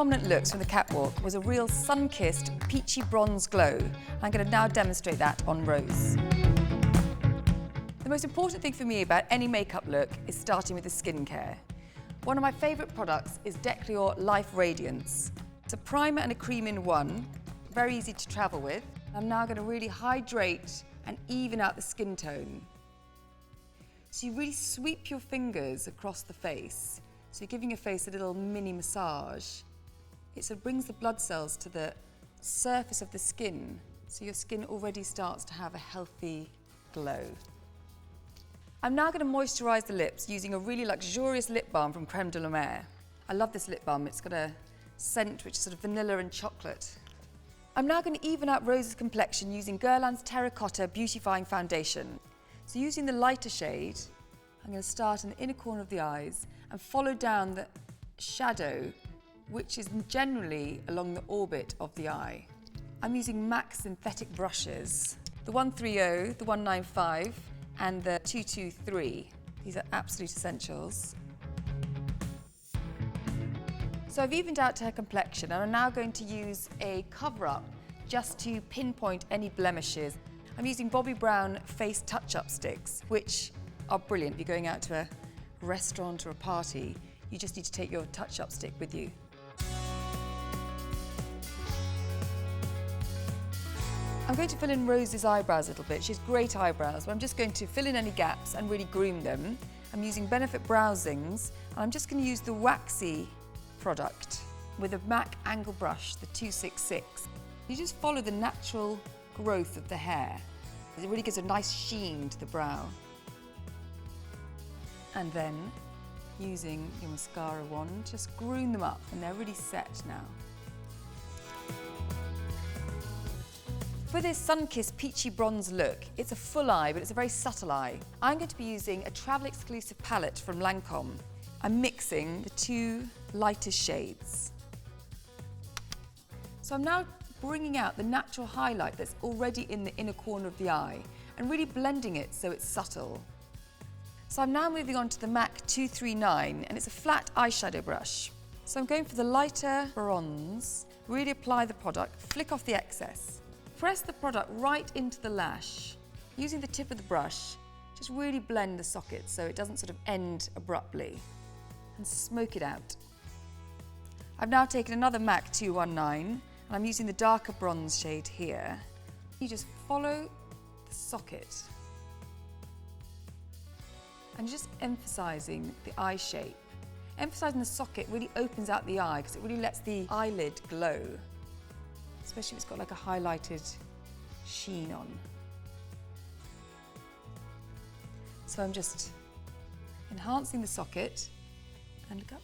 prominent looks from the catwalk was a real sun-kissed, peachy bronze glow. I'm going to now demonstrate that on Rose. The most important thing for me about any makeup look is starting with the skincare. One of my favourite products is Decleor Life Radiance. It's a primer and a cream in one, very easy to travel with. I'm now going to really hydrate and even out the skin tone. So you really sweep your fingers across the face. So you're giving your face a little mini massage. It sort of brings the blood cells to the surface of the skin, so your skin already starts to have a healthy glow. I'm now going to moisturise the lips using a really luxurious lip balm from Creme de la Mer. I love this lip balm. It's got a scent which is sort of vanilla and chocolate. I'm now going to even out Rose's complexion using Guerlain's Terracotta Beautifying Foundation. So using the lighter shade, I'm going to start in the inner corner of the eyes and follow down the shadow, which is generally along the orbit of the eye. I'm using MAC synthetic brushes, the 130, the 195 and the 223. These are absolute essentials. So I've evened out to her complexion and I'm now going to use a cover-up just to pinpoint any blemishes. I'm using Bobbi Brown Face Touch-Up Sticks, which are brilliant if you're going out to a restaurant or a party. You just need to take your touch-up stick with you. I'm going to fill in Rose's eyebrows a little bit. She has great eyebrows, but I'm just going to fill in any gaps and really groom them. I'm using Benefit Brow Zings, and I'm just going to use the waxy product with a MAC angle brush, the 266. You just follow the natural growth of the hair. It really gives a nice sheen to the brow. And then, using your mascara wand, just groom them up, and they're really set now. For this sun-kissed peachy bronze look, it's a full eye, but it's a very subtle eye. I'm going to be using a travel-exclusive palette from Lancôme. I'm mixing the two lightest shades. So I'm now bringing out the natural highlight that's already in the inner corner of the eye and really blending it so it's subtle. So I'm now moving on to the MAC 239, and it's a flat eyeshadow brush. So I'm going for the lighter bronze, really apply the product, flick off the excess. Press the product right into the lash. Using the tip of the brush, just really blend the socket so it doesn't sort of end abruptly, and smoke it out. I've now taken another MAC 219, and I'm using the darker bronze shade here. You just follow the socket, and just emphasising the eye shape. Emphasising the socket really opens out the eye because it really lets the eyelid glow, especially if it's got like a highlighted sheen on. So I'm just enhancing the socket and look up.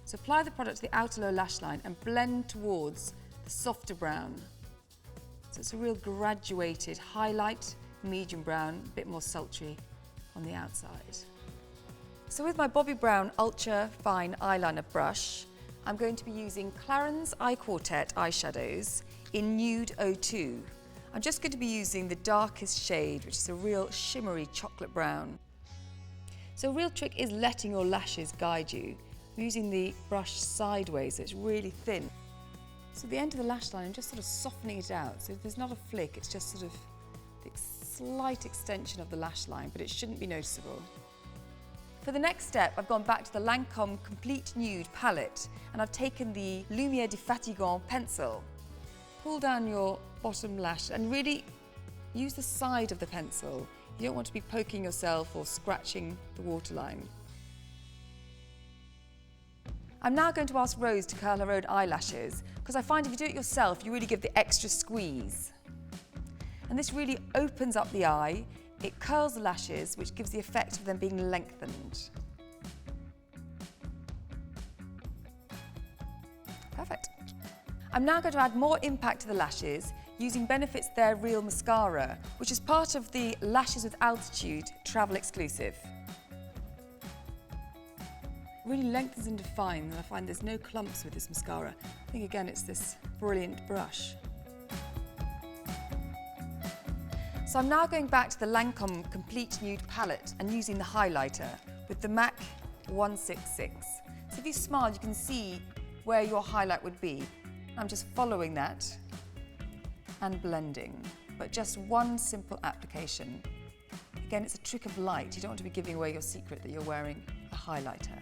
So apply the product to the outer lower lash line and blend towards the softer brown. So it's a real graduated highlight, medium brown, a bit more sultry on the outside. So with my Bobbi Brown Ultra Fine Eyeliner brush, I'm going to be using Clarins Eye Quartet eyeshadows in Nude 02. I'm just going to be using the darkest shade, which is a real shimmery chocolate brown. So a real trick is letting your lashes guide you. I'm using the brush sideways so it's really thin. So at the end of the lash line, I'm just sort of softening it out. So there's not a flick, it's just sort of the slight extension of the lash line, but it shouldn't be noticeable. For the next step, I've gone back to the Lancôme Complete Nude Palette, and I've taken the Lumière Défatigant pencil. Pull down your bottom lash and really use the side of the pencil. You don't want to be poking yourself or scratching the waterline. I'm now going to ask Rose to curl her own eyelashes, because I find if you do it yourself, you really give the extra squeeze. And this really opens up the eye. It curls the lashes, which gives the effect of them being lengthened. Perfect. I'm now going to add more impact to the lashes using Benefit's They're Real Mascara, which is part of the Lashes with Altitude travel exclusive. Really lengthens and defines, and I find there's no clumps with this mascara. I think again it's this brilliant brush. So I'm now going back to the Lancôme Complete Nude Palette and using the highlighter with the MAC 166. So if you smile, you can see where your highlight would be. I'm just following that and blending, but just one simple application. Again, it's a trick of light. You don't want to be giving away your secret that you're wearing a highlighter.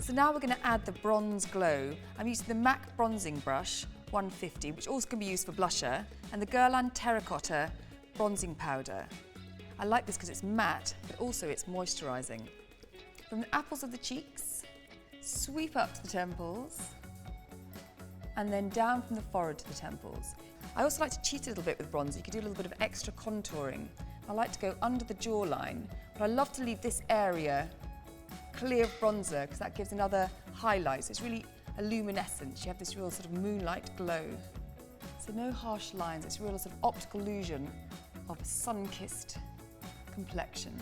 So now we're going to add the bronze glow. I'm using the MAC bronzing brush 150, which also can be used for blusher, and the Guerlain Terracotta bronzing powder. I like this because it's matte, but also it's moisturising. From the apples of the cheeks, sweep up to the temples, and then down from the forehead to the temples. I also like to cheat a little bit with bronzer. You could do a little bit of extra contouring. I like to go under the jawline, but I love to leave this area clear of bronzer because that gives another highlight. So it's really a luminescence. You have this real sort of moonlight glow. So no harsh lines. It's a real sort of optical illusion of a sun-kissed complexion.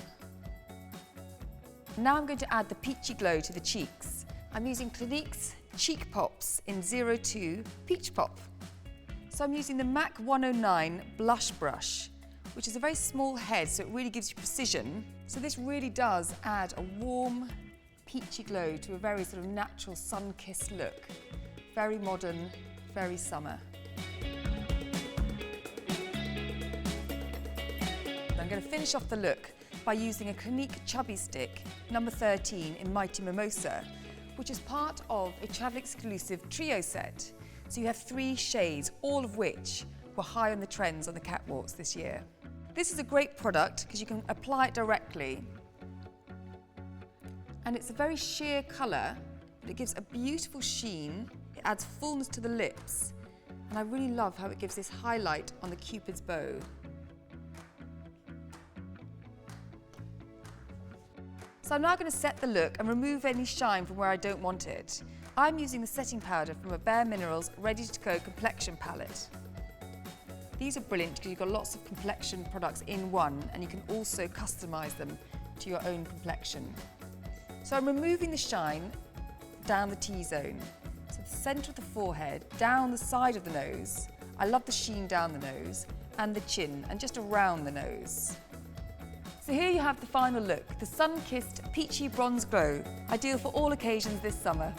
Now I'm going to add the peachy glow to the cheeks. I'm using Clinique's Cheek Pops in 02 Peach Pop. So I'm using the MAC 109 blush brush, which is a very small head, so it really gives you precision. So this really does add a warm, peachy glow to a very sort of natural sun-kissed look. Very modern, very summer. I'm going to finish off the look by using a Clinique Chubby Stick, number 13 in Mighty Mimosa, which is part of a travel exclusive trio set. So you have 3 shades, all of which were high on the trends on the catwalks this year. This is a great product because you can apply it directly. And it's a very sheer colour, but it gives a beautiful sheen. It adds fullness to the lips. And I really love how it gives this highlight on the Cupid's bow. So I'm now going to set the look and remove any shine from where I don't want it. I'm using the setting powder from a Bare Minerals Ready to Go Complexion palette. These are brilliant because you've got lots of complexion products in one, and you can also customise them to your own complexion. So I'm removing the shine down the T-zone, so the centre of the forehead, down the side of the nose. I love the sheen down the nose, and the chin, and just around the nose. So here you have the final look, the sun-kissed peachy bronze glow, ideal for all occasions this summer.